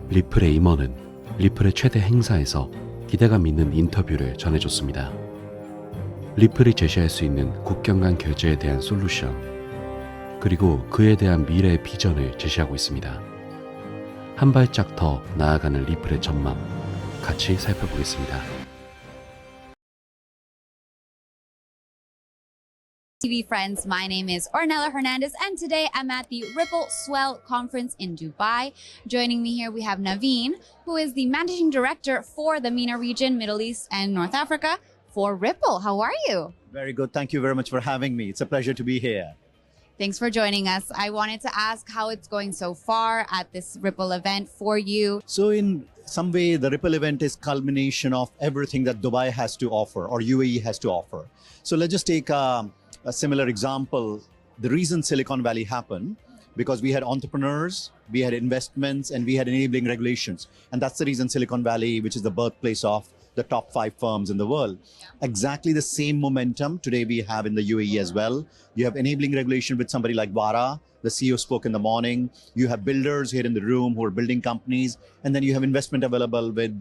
리플의 임원은 리플의 최대 행사에서 기대감 있는 인터뷰를 전해줬습니다. 리플이 제시할 수 있는 국경 간 결제에 대한 솔루션, 그리고 그에 대한 미래의 비전을 제시하고 있습니다. 한 발짝 더 나아가는 리플의 전망, 같이 살펴보겠습니다. TV friends, my name is Ornella Hernandez and today I'm at the Ripple Swell Conference in Dubai. Joining me here we have Naveen, who is the Managing Director for the MENA region, Middle East and North Africa for Ripple. How are you? Very good. Thank you very much for having me. It's a pleasure to be here. Thanks for joining us. I wanted to ask how it's going so far at this Ripple event for you. So in some way, the Ripple event is culmination of everything that Dubai has to offer or UAE has to offer. So let's just take a similar example. The reason Silicon Valley happened, because we had entrepreneurs, we had investments, and we had enabling regulations. And that's the reason Silicon Valley, which is the birthplace of the top 5 firms in the world. Exactly the same momentum today we have in the UAE as well. You have enabling regulation with somebody like Vara. The CEO spoke in the morning. You have builders here in the room who are building companies. And then you have investment available with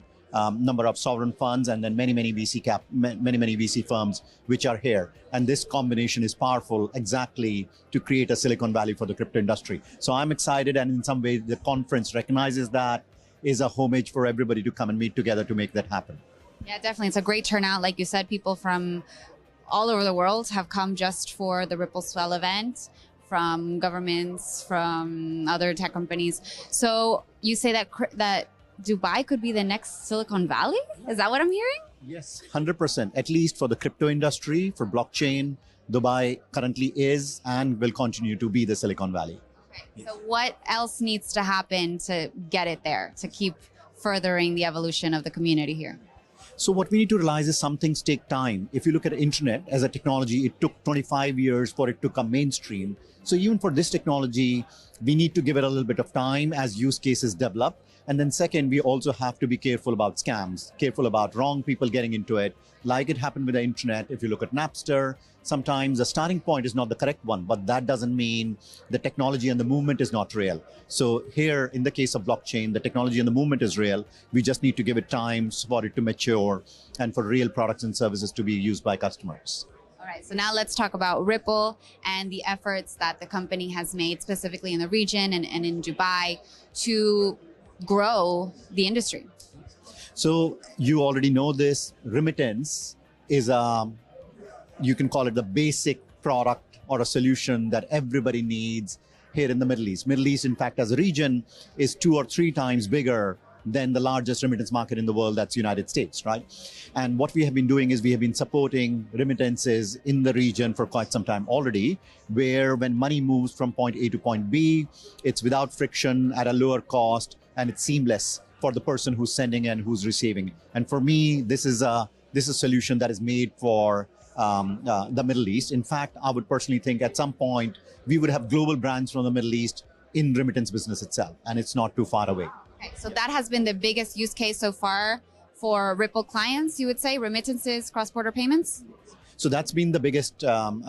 number of sovereign funds and then many VC firms which are here. And this combination is powerful exactly to create a Silicon Valley for the crypto industry. So I'm excited, and in some way the conference recognizes that, is a homage for everybody to come and meet together to make that happen. Yeah, definitely. It's a great turnout. Like you said, people from all over the world have come just for the Ripple Swell event, from governments, from other tech companies. So you say that Dubai could be the next Silicon Valley? Is that what I'm hearing? Yes, 100%. At least for the crypto industry, for blockchain, Dubai currently is and will continue to be the Silicon Valley. Okay. So what else needs to happen to get it there, to keep furthering the evolution of the community here? So what we need to realize is some things take time. If you look at internet as a technology, it took 25 years for it to come mainstream. So even for this technology, we need to give it a little bit of time as use cases develop. And then second, we also have to be careful about scams, careful about wrong people getting into it. Like it happened with the internet. If you look at Napster, sometimes the starting point is not the correct one, but that doesn't mean the technology and the movement is not real. So here, in the case of blockchain, the technology and the movement is real. We just need to give it time for it to mature and for real products and services to be used by customers. All right, so now let's talk about Ripple and the efforts that the company has made specifically in the region and in Dubai to grow the industry. So you already know this, remittance is you can call it the basic product or a solution that everybody needs here in the Middle East. Middle East, in fact, as a region is 2 or 3 times bigger than the largest remittance market in the world, that's United States, right? And what we have been doing is we have been supporting remittances in the region for quite some time already, where when money moves from point A to point B, it's without friction at a lower cost, and it's seamless for the person who's sending and who's receiving. And for me, this is a solution that is made for the Middle East. In fact, I would personally think at some point we would have global brands from the Middle East in remittance business itself, and it's not too far away. Okay, so that has been the biggest use case so far for Ripple clients, you would say, remittances, cross-border payments? So that's been the biggest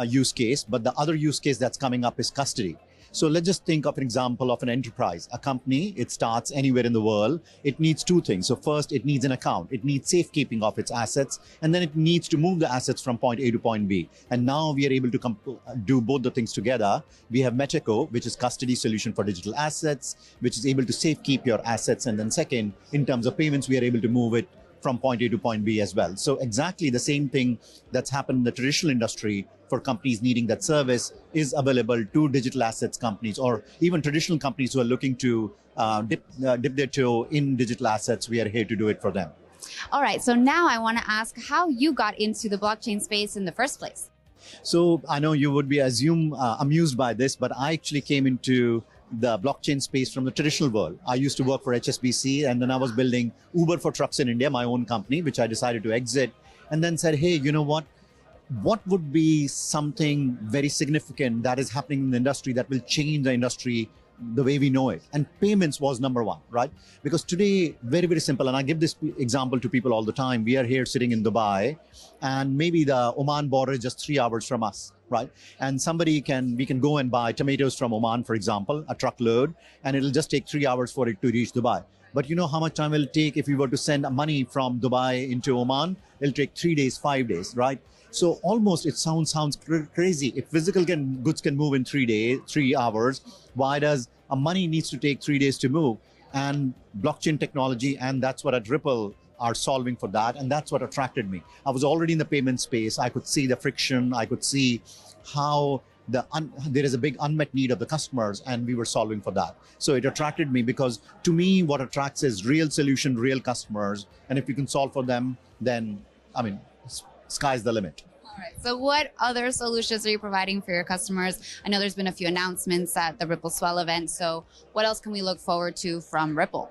use case, but the other use case that's coming up is custody. So let's just think of an example of an enterprise. A company, it starts anywhere in the world. It needs 2 things. So first, it needs an account. It needs safekeeping of its assets, and then it needs to move the assets from point A to point B. And now we are able to do both the things together. We have Meteco, which is custody solution for digital assets, which is able to safekeep your assets. And then second, in terms of payments, we are able to move it from point A to point B as well. So exactly the same thing that's happened in the traditional industry for companies needing that service is available to digital assets companies or even traditional companies who are looking to dip their toe in digital assets. We are here to do it for them. All right, so now I want to ask how you got into the blockchain space in the first place. So I know you would be amused by this, but I actually came into the blockchain space from the traditional world. I used to work for HSBC, and then I was building Uber for trucks in India, my own company, which I decided to exit, and then said, hey, you know what would be something very significant that is happening in the industry that will change the industry the way we know it. And payments was number one, right? Because today, very, very simple. And I give this example to people all the time. We are here sitting in Dubai, and maybe the Oman border is just 3 hours from us, right? And we can go and buy tomatoes from Oman, for example, a truckload, and it'll just take 3 hours for it to reach Dubai. But you know how much time it'll take if we were to send money from Dubai into Oman? It'll take 3 days, 5 days, right? So almost it sounds crazy. If physical goods can move in 3 hours, why does a money needs to take 3 days to move? And blockchain technology, and that's what at Ripple are solving for that. And that's what attracted me. I was already in the payment space. I could see the friction. I could see how there is a big unmet need of the customers, and we were solving for that. So it attracted me because to me, what attracts is real solution, real customers. And if you can solve for them, then, I mean, sky's the limit. All right. So what other solutions are you providing for your customers? I know there's been a few announcements at the Ripple Swell event. So what else can we look forward to from Ripple?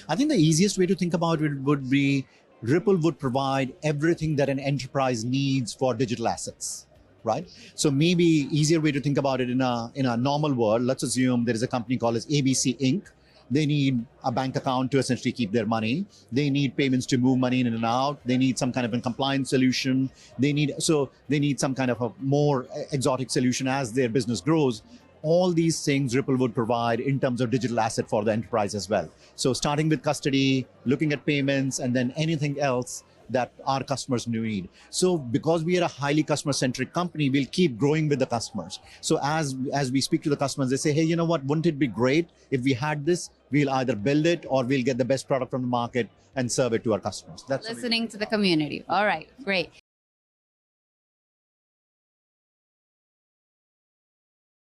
I think the easiest way to think about it would be Ripple would provide everything that an enterprise needs for digital assets, right? So maybe easier way to think about it in a normal world, let's assume there is a company called as ABC Inc. They need a bank account to essentially keep their money. They need payments to move money in and out. They need some kind of a compliance solution. They need some kind of a more exotic solution as their business grows. All these things Ripple would provide in terms of digital asset for the enterprise as well. So starting with custody, looking at payments, and then anything else that our customers need. So because we are a highly customer-centric company, we'll keep growing with the customers. So as we speak to the customers, they say, hey, you know what, wouldn't it be great if we had this? We'll either build it or we'll get the best product from the market and serve it to our customers. That's listening to the community. All right, great.